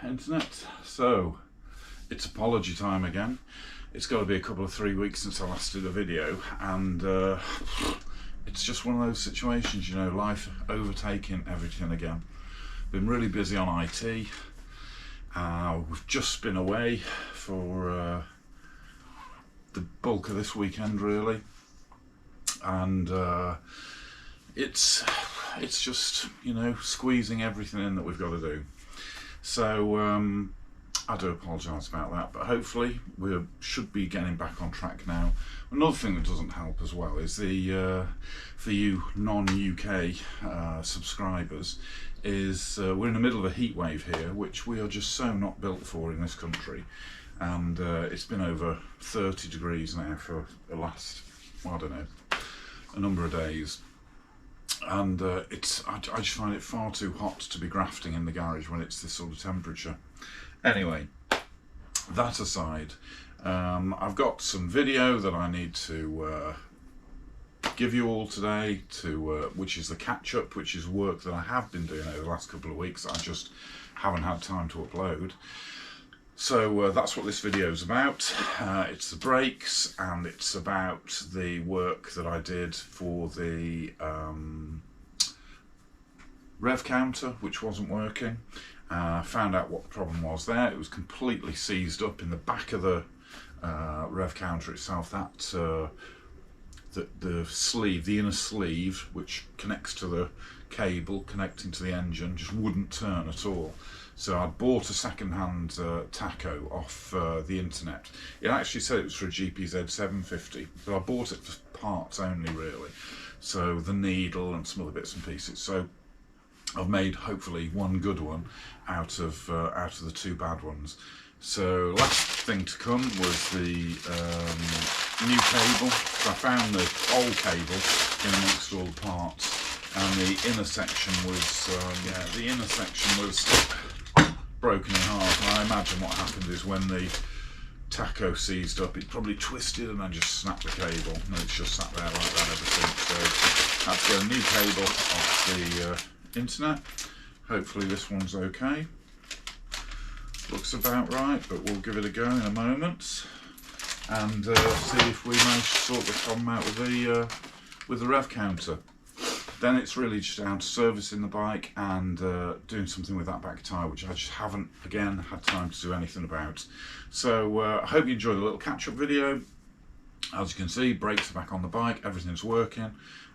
internet. So it's apology time again. It's got to be a couple of 3 weeks since I last did a video, and it's just one of those situations, you know, life overtaking everything again. Been really busy on IT. We've just been away for the bulk of this weekend really, and it's just, you know, squeezing everything in that we've got to do. So I do apologise about that, but hopefully we should be getting back on track now. Another thing that doesn't help as well is the for you non-UK subscribers is we're in the middle of a heat wave here, which we are just so not built for in this country, and it's been over 30 degrees now for the last, I don't know, a number of days. And I just find it far too hot to be grafting in the garage when it's this sort of temperature. Anyway, that aside, I've got some video that I need to give you all today, which is the catch-up, which is work that I have been doing over the last couple of weeks. I just haven't had time to upload. So that's what this video is about. It's the brakes, and it's about the work that I did for the rev counter, which wasn't working. Found out what the problem was there. It was completely seized up in the back of the rev counter itself. That the sleeve, the inner sleeve, which connects to the cable connecting to the engine, just wouldn't turn at all. So I bought a second-hand tacho off the internet. It actually said it was for a GPz550, but I bought it for parts only really. So the needle and some other bits and pieces. So I've made hopefully one good one out of the two bad ones. So last thing to come was the new cable. So I found the old cable in amongst all the parts, and the inner section was broken in half. And I imagine what happened is when the tacho seized up, it probably twisted and then just snapped the cable, and it's just sat there like that ever since. So I had to get a new cable off the internet. Hopefully this one's okay. Looks about right, but we'll give it a go in a moment and see if we manage to sort the problem out with the rev counter. Then it's really just down to servicing the bike and doing something with that back tyre, which I just haven't, again, had time to do anything about. So I hope you enjoyed the little catch-up video. As you can see, brakes are back on the bike, everything's working.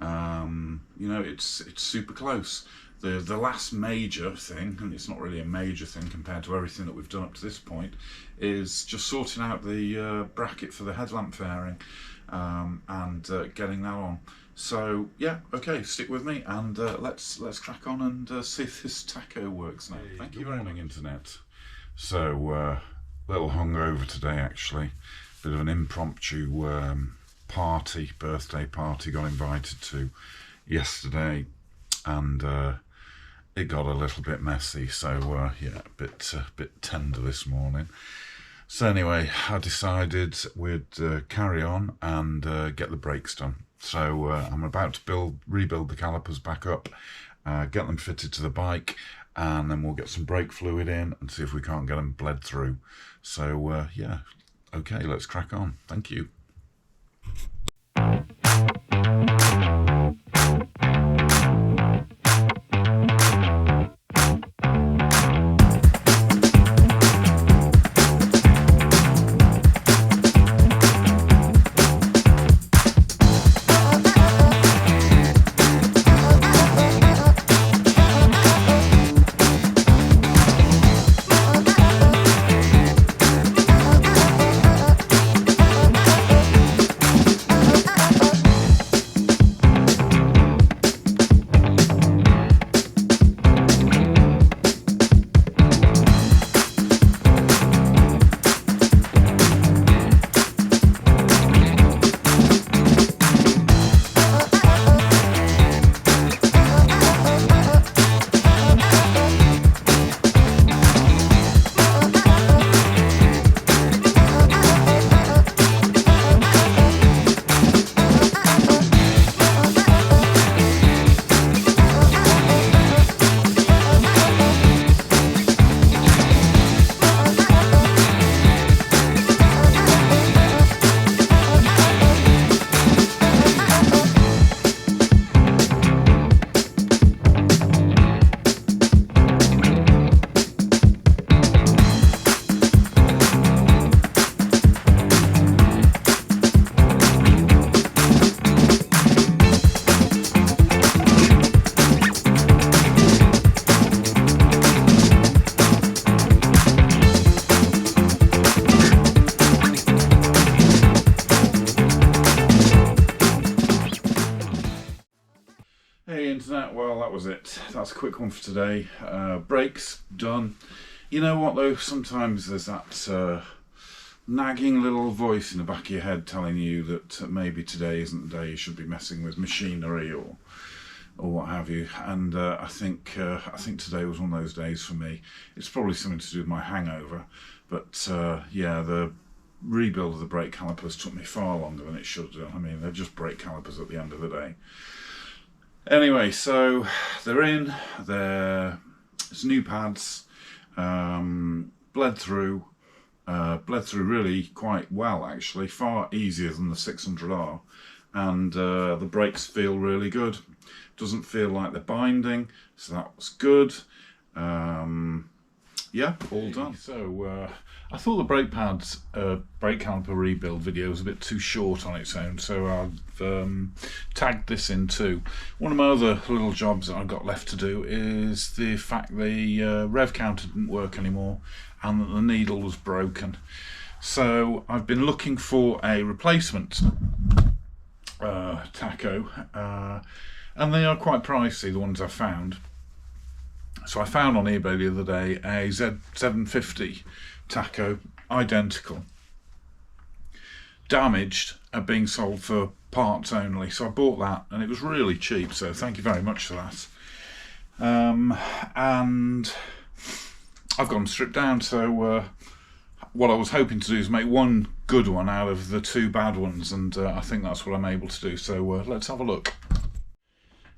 You know, it's super close. The last major thing, and it's not really a major thing compared to everything that we've done up to this point, is just sorting out the bracket for the headlamp fairing and getting that on. So yeah, okay, stick with me and let's crack on and see if this tacho works now. Hey, thank you very much, internet. So little hungover today actually, bit of an impromptu birthday party got invited to yesterday, and it got a little bit messy, so yeah, a bit tender this morning. So anyway, I decided we'd carry on and get the brakes done. So I'm about to rebuild the calipers back up, get them fitted to the bike, and then we'll get some brake fluid in and see if we can't get them bled through. So yeah, okay, let's crack on. Thank you. Hey internet, well that was it. That's a quick one for today. Brakes done. You know what though, sometimes there's that nagging little voice in the back of your head telling you that maybe today isn't the day you should be messing with machinery or what have you. And I think today was one of those days for me. It's probably something to do with my hangover, but yeah, the rebuild of the brake calipers took me far longer than it should have. I mean, they're just brake calipers at the end of the day. Anyway, so they're in, it's new pads, bled through really quite well actually, far easier than the 600R, and the brakes feel really good. Doesn't feel like they're binding, so that was good. Yeah, all done. So I thought the brake pads, brake caliper rebuild video was a bit too short on its own, so I've tagged this in too. One of my other little jobs that I've got left to do is the fact the rev counter didn't work anymore and that the needle was broken. So I've been looking for a replacement tacho, and they are quite pricey, the ones I found. So I found on eBay the other day a Z550 tacho, identical, damaged, being sold for parts only. So I bought that and it was really cheap, so thank you very much for that. And I've got them stripped down, so what I was hoping to do is make one good one out of the two bad ones, and I think that's what I'm able to do, so let's have a look.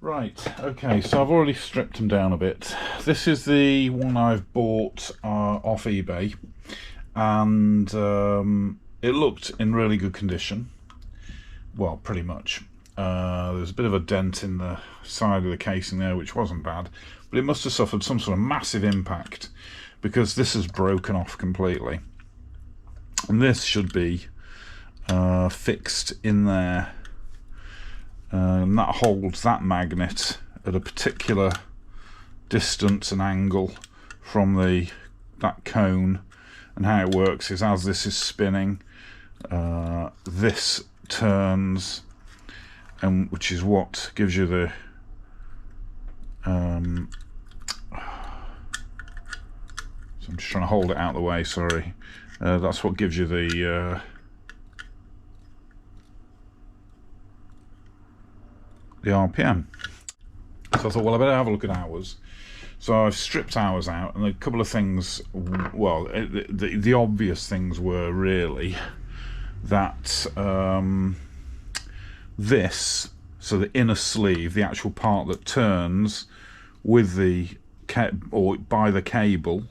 Right, okay, so I've already stripped them down a bit. This is the one I've bought off eBay, and it looked in really good condition. Well, pretty much. There's a bit of a dent in the side of the casing there, which wasn't bad, but it must have suffered some sort of massive impact, because this is broken off completely. And this should be fixed in there. And that holds that magnet at a particular distance and angle from that cone, and how it works is as this is spinning, this turns, and which is what gives you the so I'm just trying to hold it out of the way, sorry. That's what gives you the RPM. So I thought, well, I better have a look at hours. So I've stripped hours out, and a couple of things, well, the obvious things were really that this, so the inner sleeve, the actual part that turns with the or by the cable,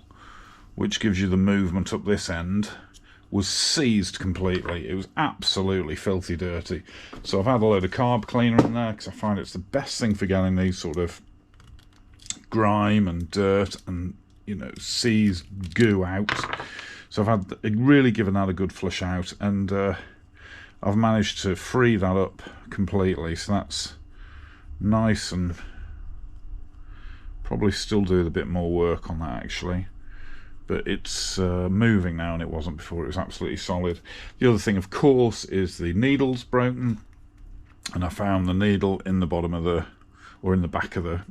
which gives you the movement up this end, was seized completely. It was absolutely filthy dirty. So I've had a load of carb cleaner in there, because I find it's the best thing for getting these sort of grime and dirt and, you know, seized goo out. So I've really given that a good flush out, and I've managed to free that up completely. So that's nice, and probably still do a bit more work on that actually. But it's moving now, and it wasn't before. It was absolutely solid. The other thing, of course, is the needle's broken, and I found the needle in the bottom of or in the back of the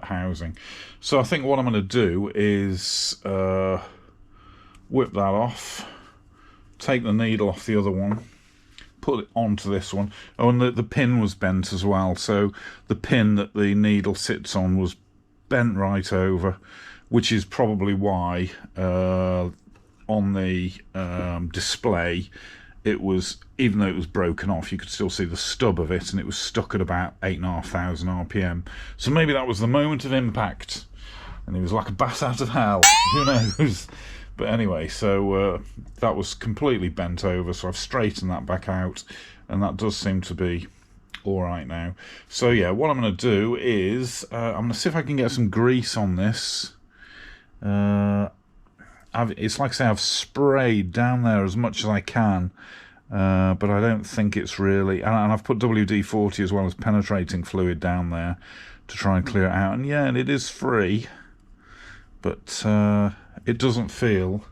housing. So I think what I'm going to do is whip that off, take the needle off the other one, put it onto this one. Oh, and the pin was bent as well, so the pin that the needle sits on was bent right over, which is probably why on the display it was, even though it was broken off, you could still see the stub of it, and it was stuck at about 8,500 RPM. So maybe that was the moment of impact, and it was like a bat out of hell. Who knows? But anyway, so that was completely bent over, so I've straightened that back out, and that does seem to be all right now. So yeah, what I'm going to do is I'm going to see if I can get some grease on this. It's like I say, I've sprayed down there as much as I can, but I don't think it's really, and I've put WD-40 as well as penetrating fluid down there to try and clear it out, and yeah, and it is free, but it doesn't feel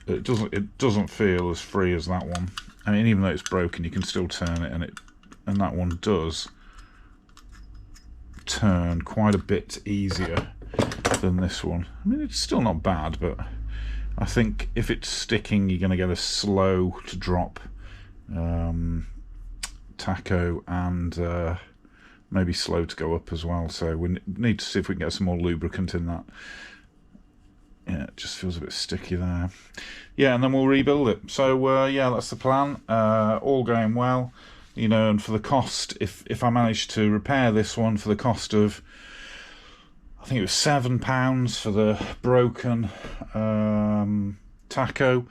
as free as that one. I mean, even though it's broken, you can still turn it, and that one does. turn quite a bit easier than this one. I mean, it's still not bad, but I think if it's sticking, you're going to get a slow to drop tacho, and maybe slow to go up as well. So we need to see if we can get some more lubricant in that. Yeah, it just feels a bit sticky there. Yeah, and then we'll rebuild it. So yeah, that's the plan. All going well, you know. And for the cost, if I manage to repair this one for the cost of, I think it was £7 for the broken tacho,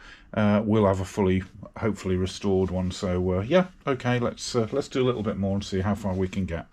we'll have a fully, hopefully restored one. So yeah, okay, let's do a little bit more and see how far we can get.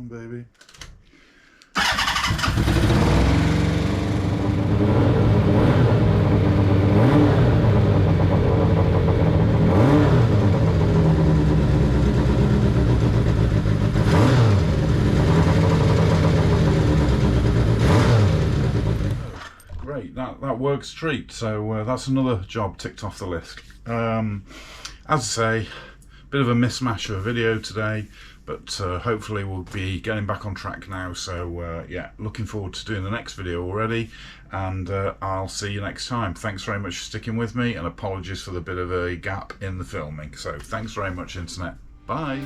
Baby. Great, that works treat. So that's another job ticked off the list. As I say, bit of a mismatch of a video today, but hopefully we'll be getting back on track now. So yeah, looking forward to doing the next video already, and I'll see you next time. Thanks very much for sticking with me, and apologies for the bit of a gap in the filming. So thanks very much, internet. Bye.